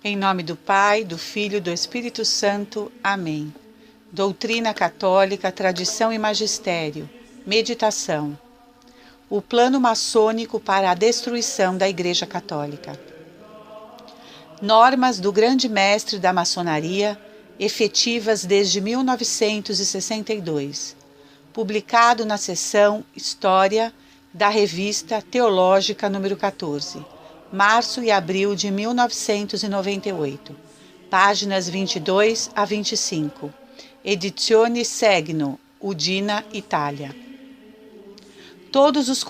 Em nome do Pai, do Filho e do Espírito Santo. Amém. Doutrina católica, tradição e magistério. Meditação. O plano maçônico para a destruição da Igreja Católica. Normas do Grande Mestre da Maçonaria, efetivas desde 1962. Publicado na seção História da Revista Teológica número 14. Março e abril de 1998, páginas 22 a 25, Edizione Segno, Udine, Itália. Todos os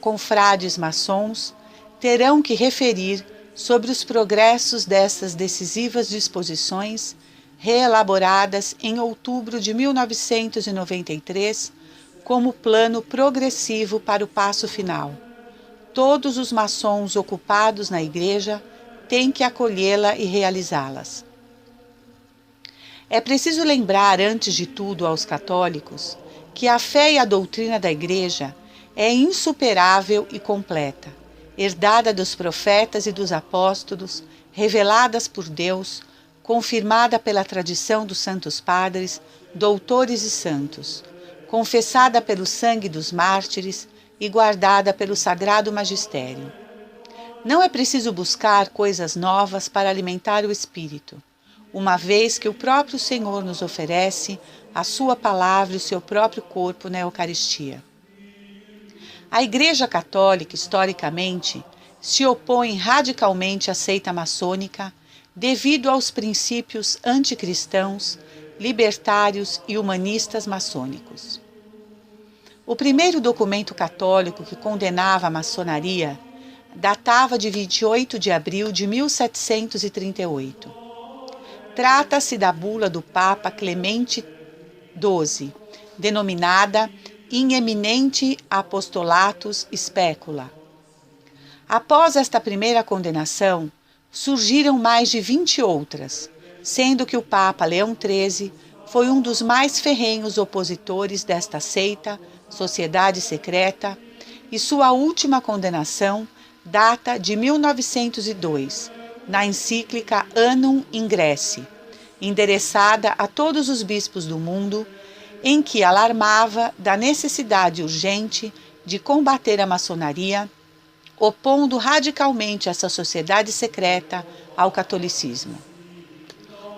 confrades maçons terão que referir sobre os progressos dessas decisivas disposições, reelaboradas em outubro de 1993, como plano progressivo para o passo final. Todos os maçons ocupados na Igreja têm que acolhê-la e realizá-las. É preciso lembrar, antes de tudo, aos católicos que a fé e a doutrina da Igreja é insuperável e completa, herdada dos profetas e dos apóstolos, reveladas por Deus, confirmada pela tradição dos santos padres, doutores e santos, confessada pelo sangue dos mártires e guardada pelo sagrado magistério. Não é preciso buscar coisas novas para alimentar o espírito, uma vez que o próprio Senhor nos oferece a sua palavra e o seu próprio corpo na Eucaristia. A Igreja Católica, historicamente, se opõe radicalmente à seita maçônica devido aos princípios anticristãos, libertários e humanistas maçônicos. O primeiro documento católico que condenava a maçonaria datava de 28 de abril de 1738. Trata-se da bula do Papa Clemente XII, denominada In Eminenti Apostolatus Specula. Após esta primeira condenação, surgiram mais de 20 outras, sendo que o Papa Leão XIII foi um dos mais ferrenhos opositores desta seita, sociedade secreta, e sua última condenação data de 1902, na encíclica Annum Ingresse, endereçada a todos os bispos do mundo, em que alarmava da necessidade urgente de combater a maçonaria, opondo radicalmente essa sociedade secreta ao catolicismo.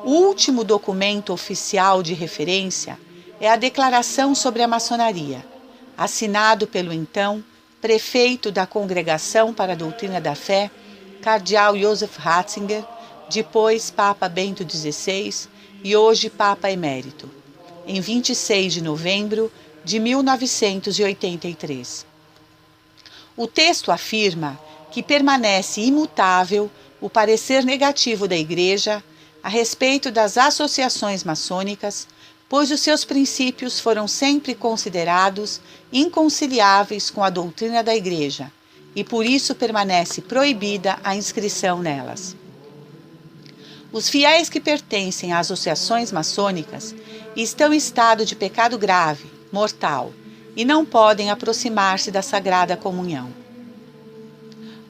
O último documento oficial de referência é a Declaração sobre a Maçonaria, assinado pelo então prefeito da Congregação para a Doutrina da Fé, cardeal Joseph Ratzinger, depois Papa Bento XVI e hoje Papa Emérito, em 26 de novembro de 1983. O texto afirma que permanece imutável o parecer negativo da Igreja a respeito das associações maçônicas, pois os seus princípios foram sempre considerados inconciliáveis com a doutrina da Igreja e por isso permanece proibida a inscrição nelas. Os fiéis que pertencem a associações maçônicas estão em estado de pecado grave, mortal, e não podem aproximar-se da Sagrada Comunhão.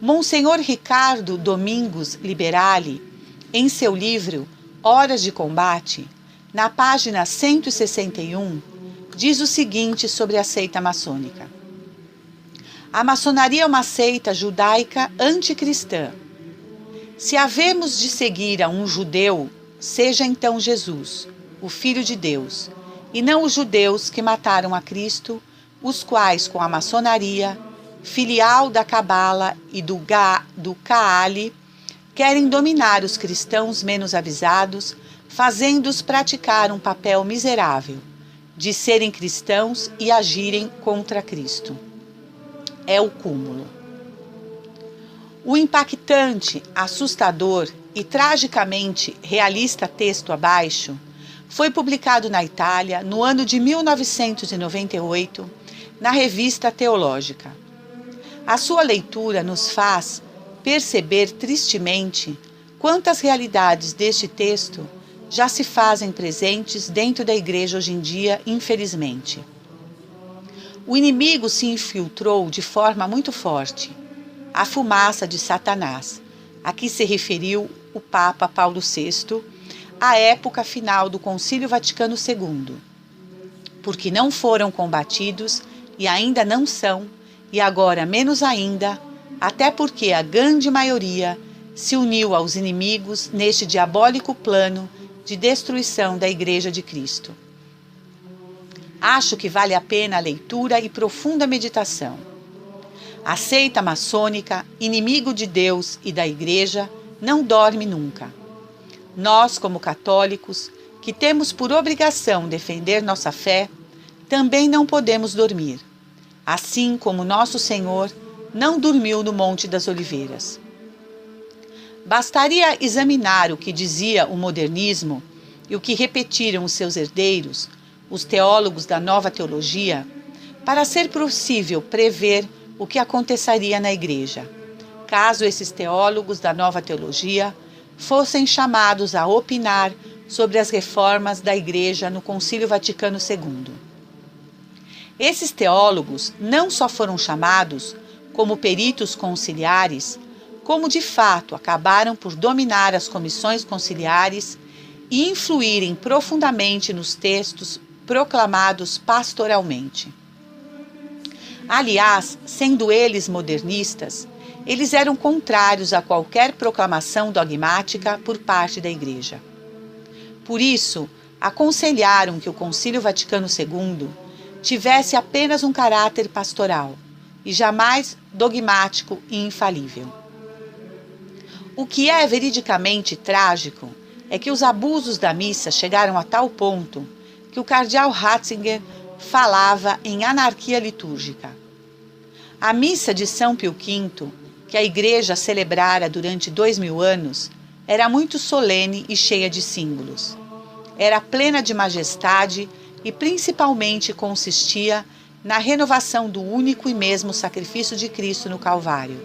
Monsenhor Ricardo Domingos Liberali, em seu livro Horas de Combate, na página 161, diz o seguinte sobre a seita maçônica. A maçonaria é uma seita judaica anticristã. Se havemos de seguir a um judeu, seja então Jesus, o Filho de Deus, e não os judeus que mataram a Cristo, os quais, com a maçonaria, filial da Cabala e do Kaali, querem dominar os cristãos menos avisados, fazendo-os praticar um papel miserável, de serem cristãos e agirem contra Cristo. É o cúmulo. O impactante, assustador e tragicamente realista texto abaixo foi publicado na Itália no ano de 1998, na Revista Teológica. A sua leitura nos faz perceber tristemente quantas realidades deste texto já se fazem presentes dentro da Igreja hoje em dia, infelizmente. O inimigo se infiltrou de forma muito forte, a fumaça de Satanás, a que se referiu o Papa Paulo VI, à época final do Concílio Vaticano II, porque não foram combatidos e ainda não são, e agora menos ainda, até porque a grande maioria se uniu aos inimigos neste diabólico plano de destruição da Igreja de Cristo. Acho que vale a pena a leitura e profunda meditação. A seita maçônica, inimigo de Deus e da Igreja, não dorme nunca. Nós, como católicos, que temos por obrigação defender nossa fé, também não podemos dormir, assim como nosso Senhor não dormiu no Monte das Oliveiras. Bastaria examinar o que dizia o modernismo e o que repetiram os seus herdeiros, os teólogos da nova teologia, para ser possível prever o que aconteceria na Igreja, caso esses teólogos da nova teologia fossem chamados a opinar sobre as reformas da Igreja no Concílio Vaticano II. Esses teólogos não só foram chamados como peritos conciliares, como de fato acabaram por dominar as comissões conciliares e influírem profundamente nos textos proclamados pastoralmente. Aliás, sendo eles modernistas, eles eram contrários a qualquer proclamação dogmática por parte da Igreja. Por isso, aconselharam que o Concílio Vaticano II tivesse apenas um caráter pastoral e jamais dogmático e infalível. O que é veridicamente trágico é que os abusos da missa chegaram a tal ponto que o cardeal Ratzinger falava em anarquia litúrgica. A missa de São Pio V, que a Igreja celebrara durante 2000 anos, era muito solene e cheia de símbolos. Era plena de majestade e principalmente consistia na renovação do único e mesmo sacrifício de Cristo no Calvário,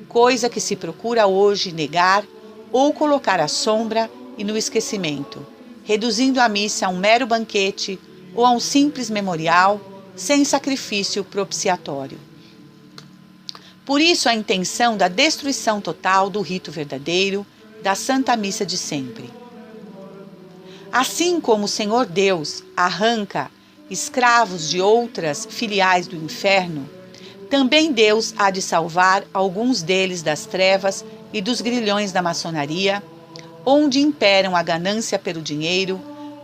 coisa que se procura hoje negar ou colocar à sombra e no esquecimento, reduzindo a missa a um mero banquete ou a um simples memorial, sem sacrifício propiciatório. Por isso a intenção da destruição total do rito verdadeiro, da Santa Missa de sempre. Assim como o Senhor Deus arranca escravos de outras filiais do inferno, também Deus há de salvar alguns deles das trevas e dos grilhões da maçonaria, onde imperam a ganância pelo dinheiro,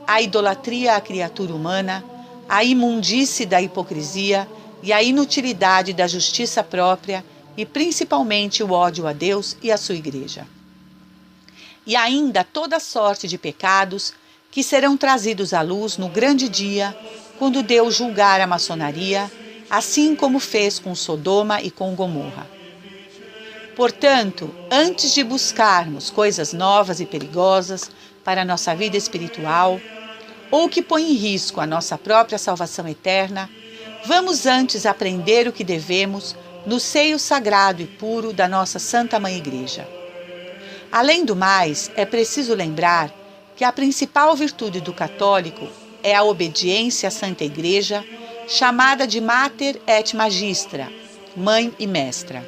a idolatria à criatura humana, a imundície da hipocrisia e a inutilidade da justiça própria e principalmente o ódio a Deus e à sua Igreja. E ainda toda sorte de pecados que serão trazidos à luz no grande dia, quando Deus julgar a maçonaria, assim como fez com Sodoma e com Gomorra. Portanto, antes de buscarmos coisas novas e perigosas para a nossa vida espiritual, ou que põem em risco a nossa própria salvação eterna, vamos antes aprender o que devemos no seio sagrado e puro da nossa Santa Mãe Igreja. Além do mais, é preciso lembrar que a principal virtude do católico é a obediência à Santa Igreja, chamada de Mater et Magistra, Mãe e Mestra.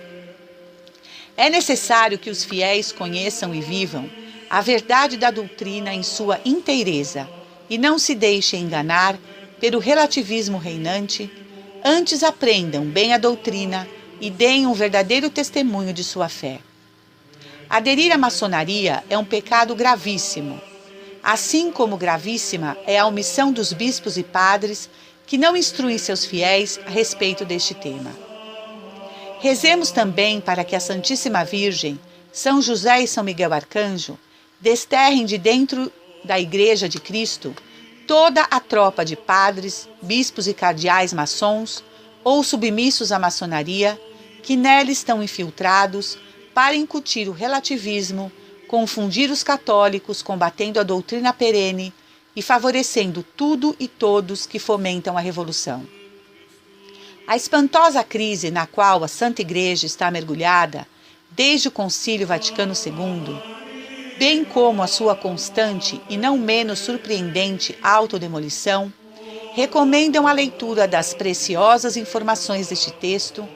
É necessário que os fiéis conheçam e vivam a verdade da doutrina em sua inteireza e não se deixem enganar pelo relativismo reinante, antes aprendam bem a doutrina e deem um verdadeiro testemunho de sua fé. Aderir à maçonaria é um pecado gravíssimo, assim como gravíssima é a omissão dos bispos e padres que não instruem seus fiéis a respeito deste tema. Rezemos também para que a Santíssima Virgem, São José e São Miguel Arcanjo desterrem de dentro da Igreja de Cristo toda a tropa de padres, bispos e cardeais maçons ou submissos à maçonaria que nela estão infiltrados para incutir o relativismo, confundir os católicos combatendo a doutrina perene e favorecendo tudo e todos que fomentam a revolução. A espantosa crise na qual a Santa Igreja está mergulhada desde o Concílio Vaticano II, bem como a sua constante e não menos surpreendente autodemolição, recomendam a leitura das preciosas informações deste texto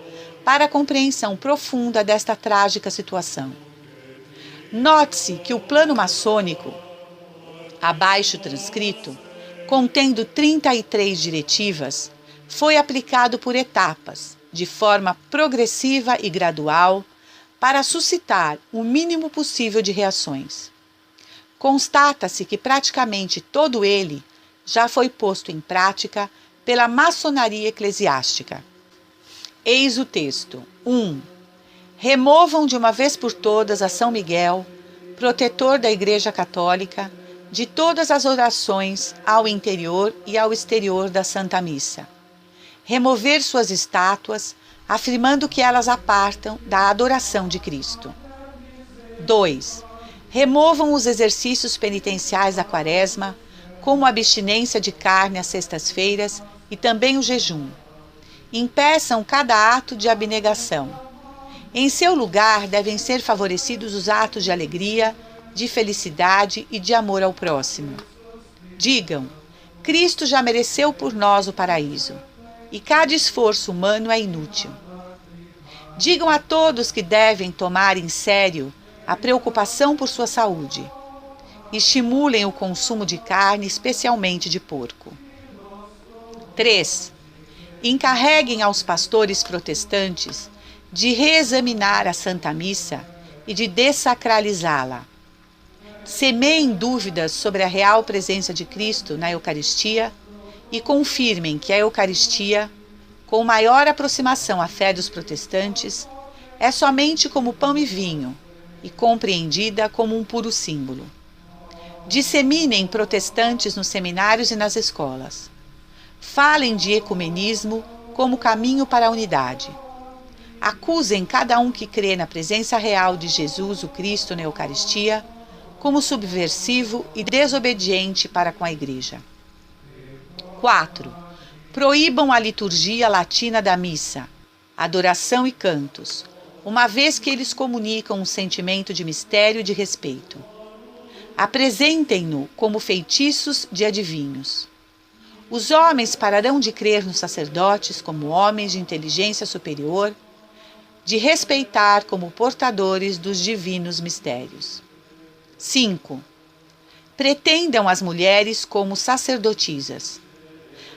para a compreensão profunda desta trágica situação. Note-se que o plano maçônico, abaixo transcrito, contendo 33 diretivas, foi aplicado por etapas, de forma progressiva e gradual, para suscitar o mínimo possível de reações. Constata-se que praticamente todo ele já foi posto em prática pela maçonaria eclesiástica. Eis o texto. 1. Removam de uma vez por todas a São Miguel, protetor da Igreja Católica, de todas as orações ao interior e ao exterior da Santa Missa. Remover suas estátuas, afirmando que elas apartam da adoração de Cristo. 2. Removam os exercícios penitenciais da Quaresma, como a abstinência de carne às sextas-feiras e também o jejum. Impeçam cada ato de abnegação. Em seu lugar devem ser favorecidos os atos de alegria, de felicidade e de amor ao próximo. Digam: Cristo já mereceu por nós o paraíso, e cada esforço humano é inútil. Digam a todos que devem tomar em sério a preocupação por sua saúde. Estimulem o consumo de carne, especialmente de porco. 3. Encarreguem aos pastores protestantes de reexaminar a Santa Missa e de dessacralizá-la. Semeiem dúvidas sobre a real presença de Cristo na Eucaristia e confirmem que a Eucaristia, com maior aproximação à fé dos protestantes, é somente como pão e vinho e compreendida como um puro símbolo. Disseminem protestantes nos seminários e nas escolas. Falem de ecumenismo como caminho para a unidade. Acusem cada um que crê na presença real de Jesus, o Cristo, na Eucaristia, como subversivo e desobediente para com a Igreja. 4. Proíbam a liturgia latina da missa, adoração e cantos, uma vez que eles comunicam um sentimento de mistério e de respeito. Apresentem-no como feitiços de adivinhos. Os homens pararão de crer nos sacerdotes como homens de inteligência superior, de respeitar como portadores dos divinos mistérios. 5. Pretendam as mulheres como sacerdotisas.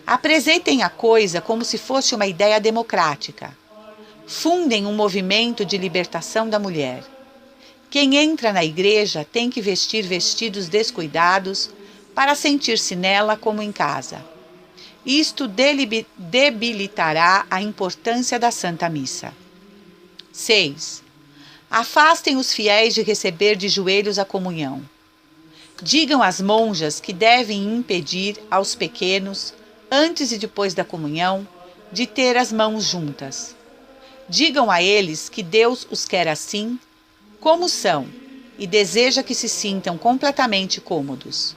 Apresentem a coisa como se fosse uma ideia democrática. Fundem um movimento de libertação da mulher. Quem entra na igreja tem que vestir vestidos descuidados para sentir-se nela como em casa. Isto debilitará a importância da Santa Missa. 6. Afastem os fiéis de receber de joelhos a comunhão. Digam às monjas que devem impedir aos pequenos, antes e depois da comunhão, de ter as mãos juntas. Digam a eles que Deus os quer assim, como são, e deseja que se sintam completamente cômodos.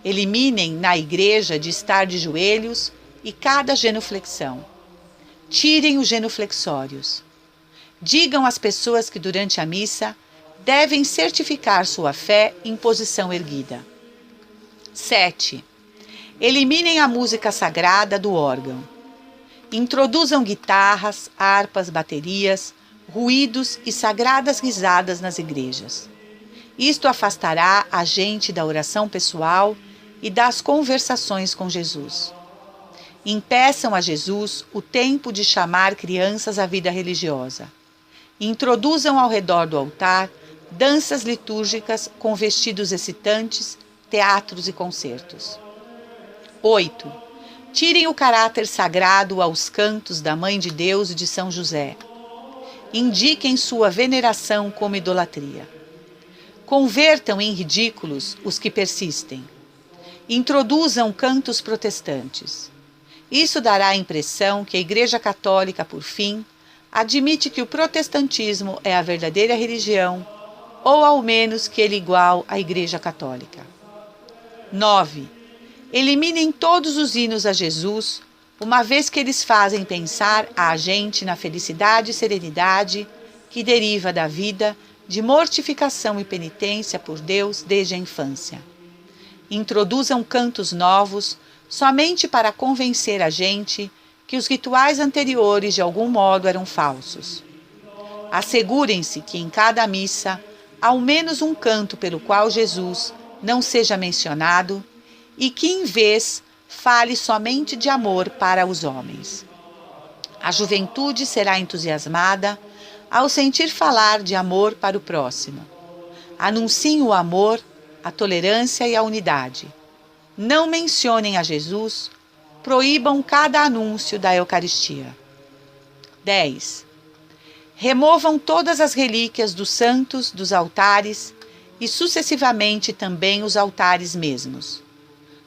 Eliminem na igreja de estar de joelhos e cada genuflexão. Tirem os genuflexórios. Digam às pessoas que durante a missa devem certificar sua fé em posição erguida. 7. Eliminem a música sagrada do órgão. Introduzam guitarras, harpas, baterias, ruídos e sagradas risadas nas igrejas. Isto afastará a gente da oração pessoal e das conversações com Jesus. Impeçam a Jesus o tempo de chamar crianças à vida religiosa. Introduzam ao redor do altar danças litúrgicas com vestidos excitantes, teatros e concertos. 8. Tirem o caráter sagrado aos cantos da Mãe de Deus e de São José. Indiquem sua veneração como idolatria. Convertam em ridículos os que persistem. Introduzam cantos protestantes. Isso dará a impressão que a Igreja Católica, por fim, admite que o protestantismo é a verdadeira religião, ou ao menos que ele é igual à Igreja Católica. 9. Eliminem todos os hinos a Jesus, uma vez que eles fazem pensar a gente na felicidade e serenidade que deriva da vida de mortificação e penitência por Deus desde a infância. Introduzam cantos novos somente para convencer a gente que os rituais anteriores de algum modo eram falsos. Assegurem-se que em cada missa ao menos um canto pelo qual Jesus não seja mencionado e que, em vez, fale somente de amor para os homens. A juventude será entusiasmada ao sentir falar de amor para o próximo. Anunciem o amor, a tolerância e a unidade. Não mencionem a Jesus, proíbam cada anúncio da Eucaristia. 10. Removam todas as relíquias dos santos dos altares e sucessivamente também os altares mesmos.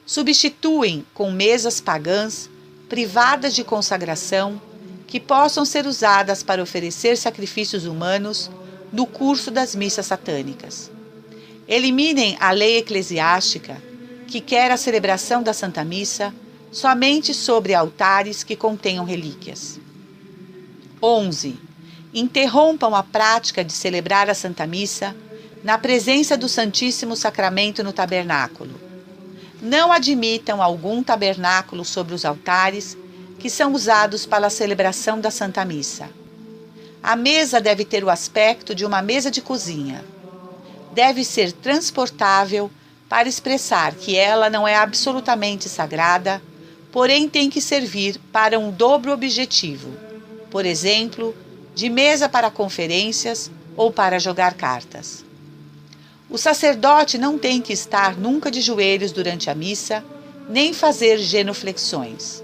Substituem com mesas pagãs, privadas de consagração, que possam ser usadas para oferecer sacrifícios humanos no curso das missas satânicas. Eliminem a lei eclesiástica, que quer a celebração da Santa Missa somente sobre altares que contenham relíquias. 11. Interrompam a prática de celebrar a Santa Missa na presença do Santíssimo Sacramento no tabernáculo. Não admitam algum tabernáculo sobre os altares que são usados para a celebração da Santa Missa. A mesa deve ter o aspecto de uma mesa de cozinha. Deve ser transportável para expressar que ela não é absolutamente sagrada, porém tem que servir para um dobro objetivo, por exemplo, de mesa para conferências ou para jogar cartas. O sacerdote não tem que estar nunca de joelhos durante a missa, nem fazer genuflexões.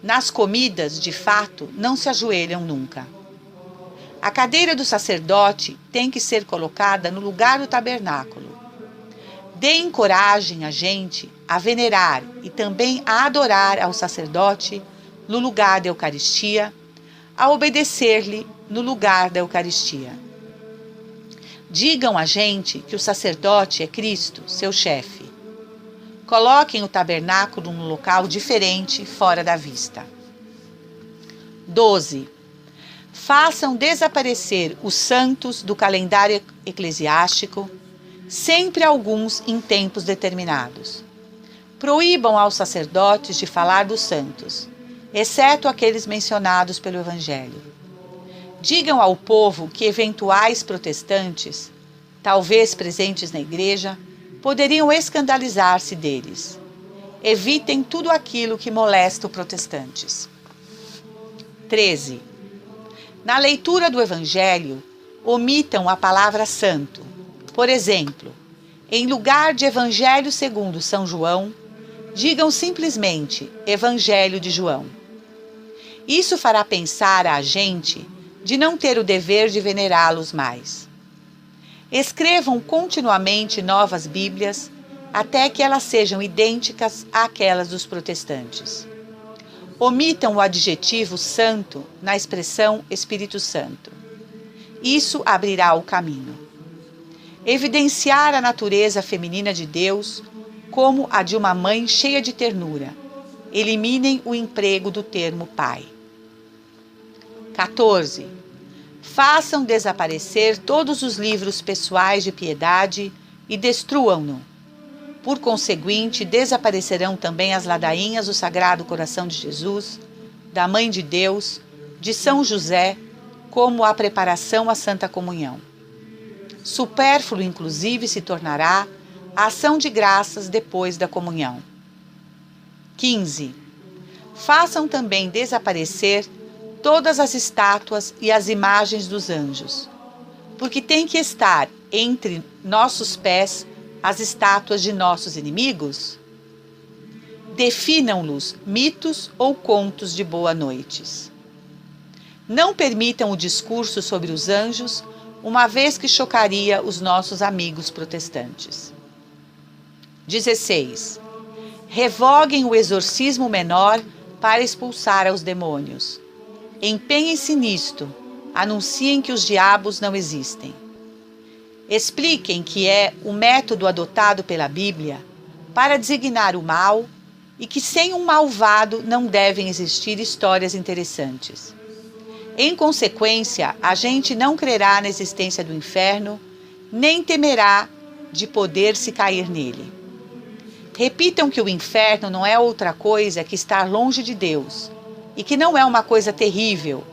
Nas comidas, de fato, não se ajoelham nunca. A cadeira do sacerdote tem que ser colocada no lugar do tabernáculo. Deem coragem a gente a venerar e também a adorar ao sacerdote no lugar da Eucaristia, a obedecer-lhe no lugar da Eucaristia. Digam a gente que o sacerdote é Cristo, seu chefe. Coloquem o tabernáculo num local diferente, fora da vista. 12. Façam desaparecer os santos do calendário eclesiástico, sempre alguns em tempos determinados. Proíbam aos sacerdotes de falar dos santos, exceto aqueles mencionados pelo Evangelho. Digam ao povo que eventuais protestantes, talvez presentes na igreja, poderiam escandalizar-se deles. Evitem tudo aquilo que molesta os protestantes. 13. Na leitura do Evangelho, omitam a palavra santo. Por exemplo, em lugar de Evangelho segundo São João, digam simplesmente Evangelho de João. Isso fará pensar a gente de não ter o dever de venerá-los mais. Escrevam continuamente novas Bíblias até que elas sejam idênticas àquelas dos protestantes. Omitam o adjetivo santo na expressão Espírito Santo. Isso abrirá o caminho. Evidenciar a natureza feminina de Deus como a de uma mãe cheia de ternura. Eliminem o emprego do termo pai. 14. Façam desaparecer todos os livros pessoais de piedade e destruam-no. Por conseguinte, desaparecerão também as ladainhas do Sagrado Coração de Jesus, da Mãe de Deus, de São José, como a preparação à Santa Comunhão. Supérfluo, inclusive, se tornará a ação de graças depois da comunhão. 15. Façam também desaparecer todas as estátuas e as imagens dos anjos, porque tem que estar entre nossos pés as estátuas de nossos inimigos? Definam-los mitos ou contos de boa-noites. Não permitam o discurso sobre os anjos, uma vez que chocaria os nossos amigos protestantes. 16. Revoguem o exorcismo menor para expulsar os demônios. Empenhem-se nisto, anunciem que os diabos não existem. Expliquem que é o método adotado pela Bíblia para designar o mal e que sem um malvado não devem existir histórias interessantes. Em consequência, a gente não crerá na existência do inferno, nem temerá de poder se cair nele. Repitam que o inferno não é outra coisa que estar longe de Deus e que não é uma coisa terrível.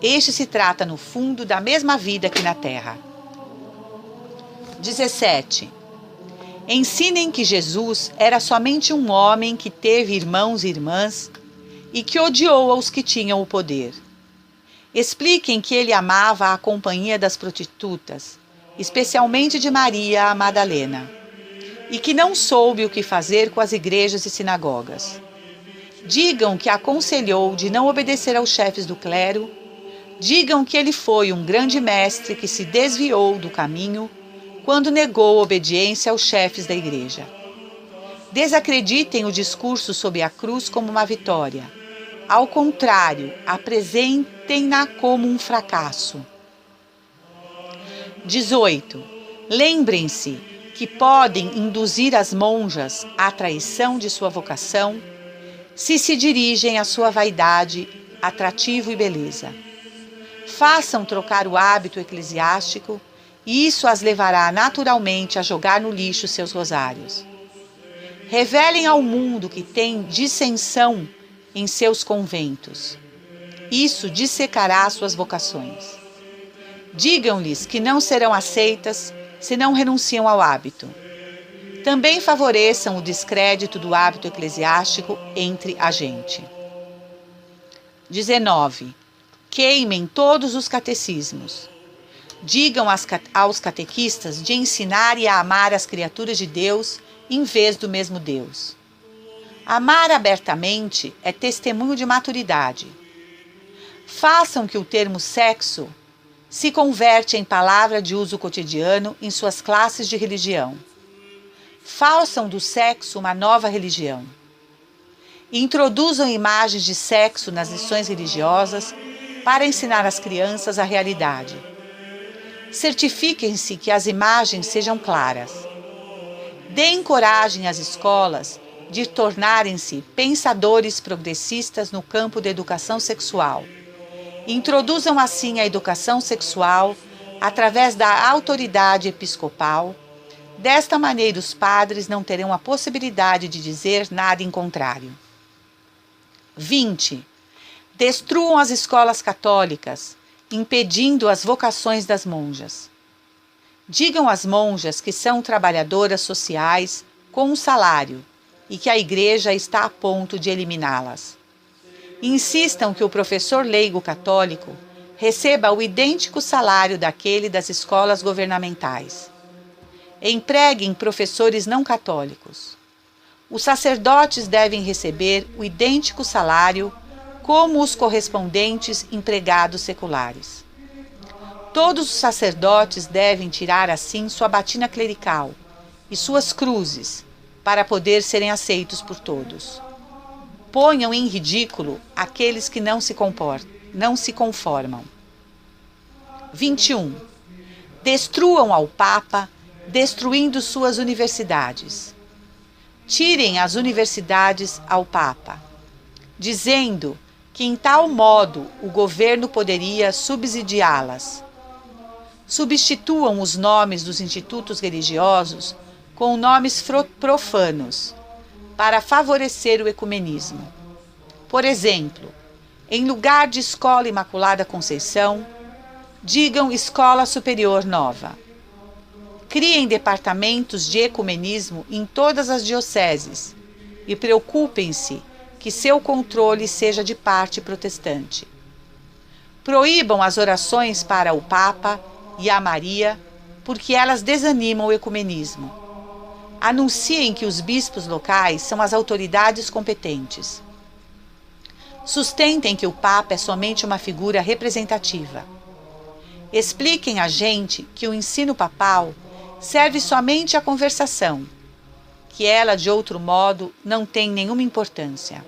Este se trata, no fundo, da mesma vida que na terra. 17. Ensinem que Jesus era somente um homem que teve irmãos e irmãs e que odiou aos que tinham o poder. Expliquem que ele amava a companhia das prostitutas, especialmente de Maria a Madalena, e que não soube o que fazer com as igrejas e sinagogas. Digam que aconselhou de não obedecer aos chefes do clero. Digam que ele foi um grande mestre que se desviou do caminho quando negou obediência aos chefes da igreja. Desacreditem o discurso sobre a cruz como uma vitória. Ao contrário, apresentem-na como um fracasso. 18. Lembrem-se que podem induzir as monjas à traição de sua vocação se dirigem à sua vaidade, atrativo e beleza. Façam trocar o hábito eclesiástico e isso as levará naturalmente a jogar no lixo seus rosários. Revelem ao mundo que tem dissensão em seus conventos. Isso dissecará suas vocações. Digam-lhes que não serão aceitas se não renunciam ao hábito. Também favoreçam o descrédito do hábito eclesiástico entre a gente. 19. Queimem todos os catecismos. Digam aos catequistas de ensinar e a amar as criaturas de Deus em vez do mesmo Deus. Amar abertamente é testemunho de maturidade. Façam que o termo sexo se converte em palavra de uso cotidiano em suas classes de religião. Façam do sexo uma nova religião. Introduzam imagens de sexo nas lições religiosas para ensinar às crianças a realidade. Certifiquem-se que as imagens sejam claras. Deem coragem às escolas de tornarem-se pensadores progressistas no campo da educação sexual. Introduzam assim a educação sexual através da autoridade episcopal. Desta maneira, os padres não terão a possibilidade de dizer nada em contrário. 20. Destruam as escolas católicas, impedindo as vocações das monjas. Digam às monjas que são trabalhadoras sociais com um salário e que a igreja está a ponto de eliminá-las. Insistam que o professor leigo católico receba o idêntico salário daquele das escolas governamentais. Empreguem professores não católicos. Os sacerdotes devem receber o idêntico salário como os correspondentes empregados seculares. Todos os sacerdotes devem tirar assim sua batina clerical e suas cruzes para poder serem aceitos por todos. Ponham em ridículo aqueles que não se conformam. 21. Destruam ao Papa, destruindo suas universidades. Tirem as universidades ao Papa, dizendo que em tal modo o governo poderia subsidiá-las. Substituam os nomes dos institutos religiosos com nomes profanos, para favorecer o ecumenismo. Por exemplo, em lugar de Escola Imaculada Conceição, digam Escola Superior Nova. Criem departamentos de ecumenismo em todas as dioceses e preocupem-se que seu controle seja de parte protestante. Proíbam as orações para o Papa e a Maria, porque elas desanimam o ecumenismo. Anunciem que os bispos locais são as autoridades competentes. Sustentem que o Papa é somente uma figura representativa. Expliquem à gente que o ensino papal serve somente à conversação, que ela, de outro modo, não tem nenhuma importância.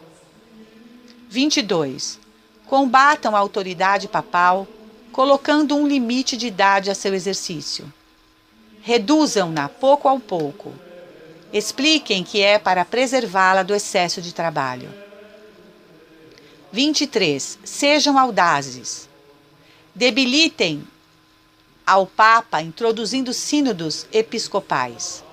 22. Combatam a autoridade papal, colocando um limite de idade a seu exercício. Reduzam-na pouco a pouco. Expliquem que é para preservá-la do excesso de trabalho. 23. Sejam audazes. Debilitem ao Papa introduzindo sínodos episcopais.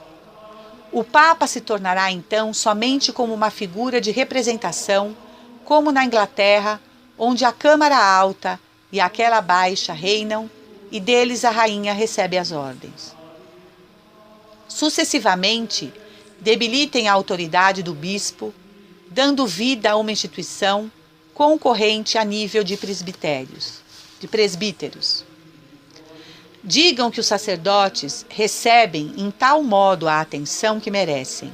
O Papa se tornará então somente como uma figura de representação, como na Inglaterra, onde a Câmara Alta e aquela baixa reinam e deles a rainha recebe as ordens. Sucessivamente, debilitem a autoridade do bispo, dando vida a uma instituição concorrente a nível de presbíteros. Digam que os sacerdotes recebem em tal modo a atenção que merecem.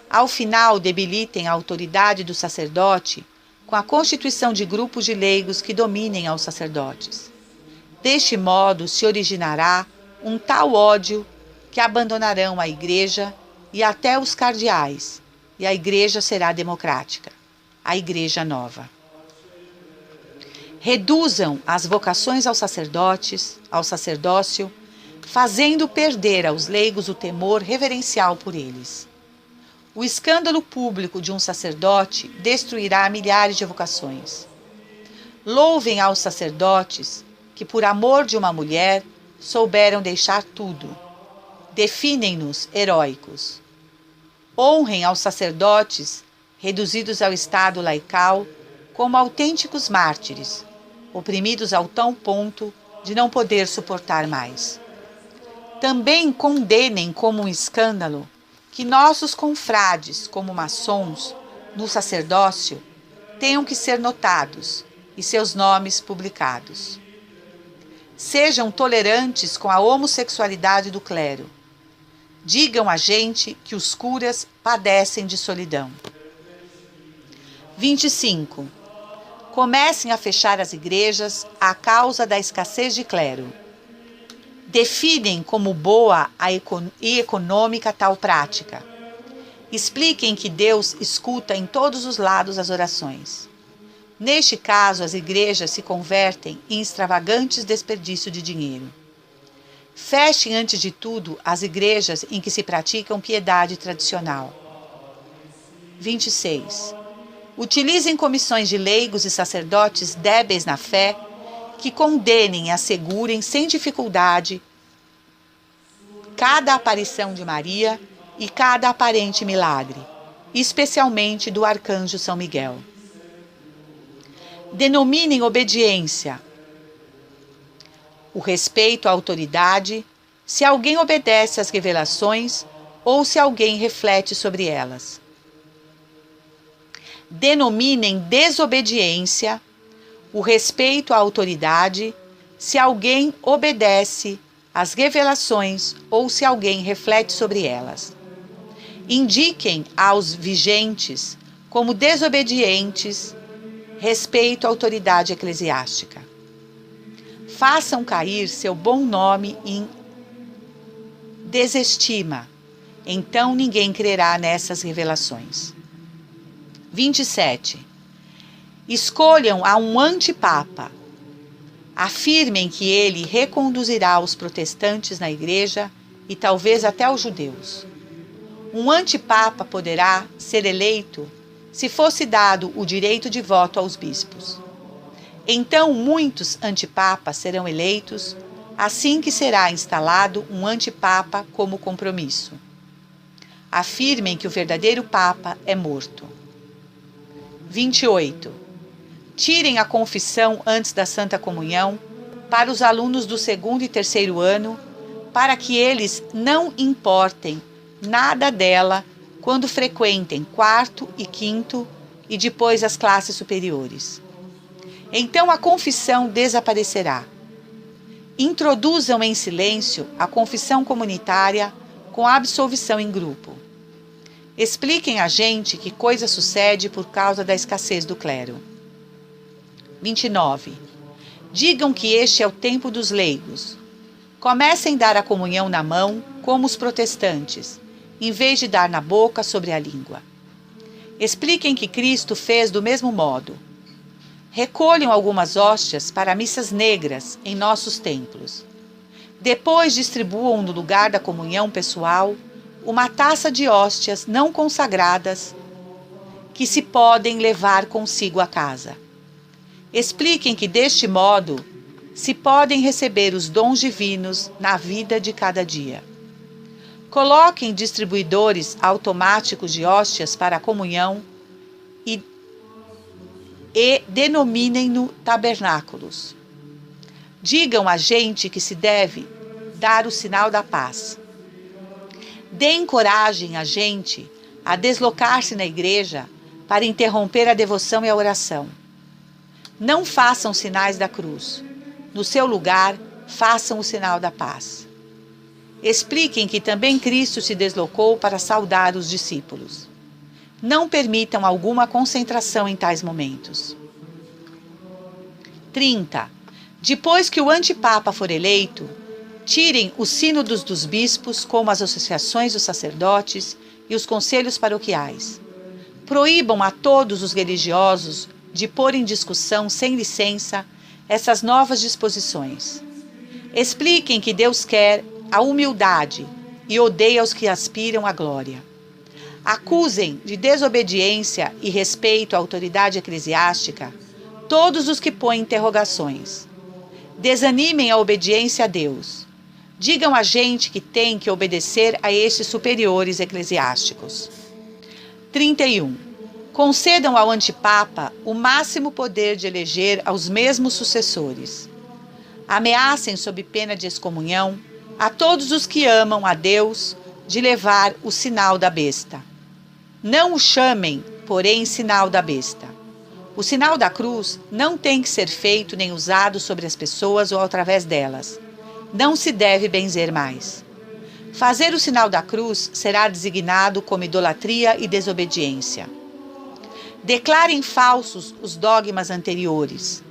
Ao final, debilitem a autoridade do sacerdote com a constituição de grupos de leigos que dominem aos sacerdotes. Deste modo, se originará um tal ódio que abandonarão a igreja e até os cardeais, e a igreja será democrática, a igreja nova. Reduzam as vocações aos sacerdotes, ao sacerdócio, fazendo perder aos leigos o temor reverencial por eles. O escândalo público de um sacerdote destruirá milhares de vocações. Louvem aos sacerdotes que, por amor de uma mulher, souberam deixar tudo. Definem-nos heróicos. Honrem aos sacerdotes, reduzidos ao estado laical, como autênticos mártires, oprimidos ao tal ponto de não poder suportar mais. Também condenem como um escândalo que nossos confrades, como maçons, no sacerdócio, tenham que ser notados e seus nomes publicados. Sejam tolerantes com a homossexualidade do clero. Digam à gente que os curas padecem de solidão. 25. Comecem a fechar as igrejas à causa da escassez de clero. Definem como boa e econômica tal prática. Expliquem que Deus escuta em todos os lados as orações. Neste caso, as igrejas se convertem em extravagantes desperdício de dinheiro. Fechem, antes de tudo, as igrejas em que se praticam piedade tradicional. 26. Utilizem comissões de leigos e sacerdotes débeis na fé, que condenem e assegurem sem dificuldade cada aparição de Maria e cada aparente milagre, especialmente do arcanjo São Miguel. Denominem obediência o respeito à autoridade, se alguém obedece às revelações ou se alguém reflete sobre elas. Denominem desobediência o respeito à autoridade, se alguém obedece às revelações ou se alguém reflete sobre elas. Indiquem aos vigentes como desobedientes respeito à autoridade eclesiástica. Façam cair seu bom nome em desestima, então ninguém crerá nessas revelações. 27. Escolham a um antipapa. Afirmem que ele reconduzirá os protestantes na igreja e talvez até os judeus. Um antipapa poderá ser eleito se fosse dado o direito de voto aos bispos. Então muitos antipapas serão eleitos, assim que será instalado um antipapa como compromisso. Afirmem que o verdadeiro papa é morto. 28. Tirem a confissão antes da Santa Comunhão para os alunos do 2º e 3º ano, para que eles não importem nada dela quando frequentem 4º e 5º e depois as classes superiores. Então a confissão desaparecerá. Introduzam em silêncio a confissão comunitária com a absolvição em grupo. Expliquem a gente que coisa sucede por causa da escassez do clero. 29. Digam que este é o tempo dos leigos. Comecem a dar a comunhão na mão, como os protestantes, em vez de dar na boca sobre a língua. Expliquem que Cristo fez do mesmo modo. Recolham algumas hóstias para missas negras em nossos templos. Depois distribuam no lugar da comunhão pessoal uma taça de hóstias não consagradas que se podem levar consigo a casa. Expliquem que deste modo se podem receber os dons divinos na vida de cada dia. Coloquem distribuidores automáticos de hóstias para a comunhão e denominem-no tabernáculos. Digam a gente que se deve dar o sinal da paz. Deem coragem a gente a deslocar-se na igreja para interromper a devoção e a oração. Não façam sinais da cruz. No seu lugar, façam o sinal da paz. Expliquem que também Cristo se deslocou para saudar os discípulos. Não permitam alguma concentração em tais momentos. 30. Depois que o antipapa for eleito, tirem os sínodos dos bispos, como as associações dos sacerdotes e os conselhos paroquiais. Proíbam a todos os religiosos de pôr em discussão, sem licença, essas novas disposições. Expliquem que Deus quer a humildade e odeia os que aspiram à glória. Acusem de desobediência e respeito à autoridade eclesiástica todos os que põem interrogações. Desanimem a obediência a Deus. Digam a gente que tem que obedecer a estes superiores eclesiásticos. 31. Concedam ao antipapa o máximo poder de eleger aos mesmos sucessores. Ameacem, sob pena de excomunhão, a todos os que amam a Deus de levar o sinal da besta. Não o chamem, porém, sinal da besta. O sinal da cruz não tem que ser feito nem usado sobre as pessoas ou através delas. Não se deve benzer mais. Fazer o sinal da cruz será designado como idolatria e desobediência. Declarem falsos os dogmas anteriores,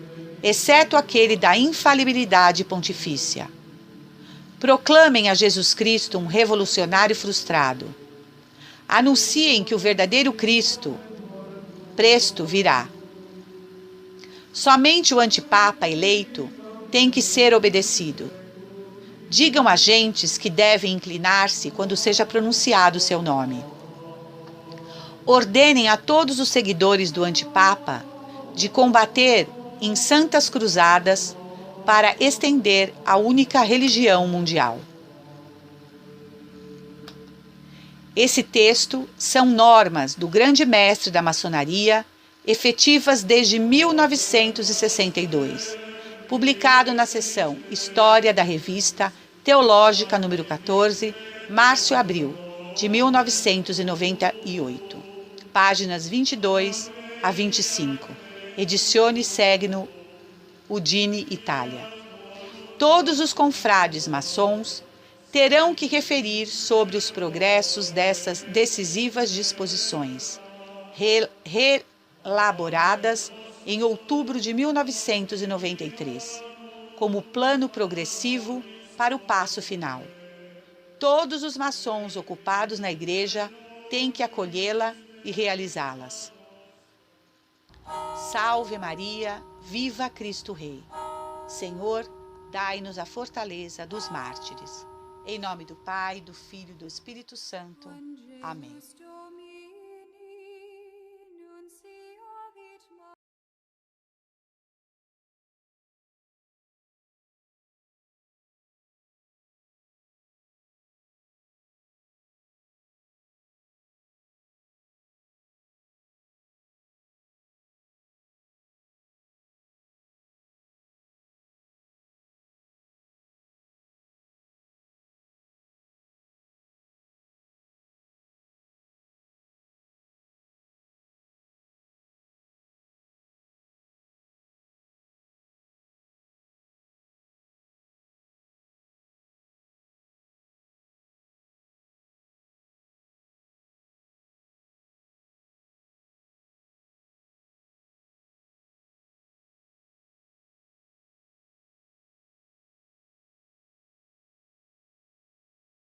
exceto aquele da infalibilidade pontifícia. Proclamem a Jesus Cristo um revolucionário frustrado. Anunciem que o verdadeiro Cristo presto virá. Somente o antipapa eleito tem que ser obedecido. Digam a gentes que devem inclinar-se quando seja pronunciado seu nome. Ordenem a todos os seguidores do antipapa de combater em santas cruzadas para estender a única religião mundial. Esse texto são normas do grande mestre da maçonaria, efetivas desde 1962, publicado na seção História da Revista Teológica número 14, março e abril de 1998, páginas 22 a 25, Edizione Segno Udine, Itália. Todos os confrades maçons terão que referir sobre os progressos dessas decisivas disposições, elaboradas em outubro de 1993, como plano progressivo para o passo final. Todos os maçons ocupados na igreja têm que acolhê-la e realizá-las. Salve Maria, viva Cristo Rei. Senhor, dai-nos a fortaleza dos mártires. Em nome do Pai, do Filho e do Espírito Santo. Amém.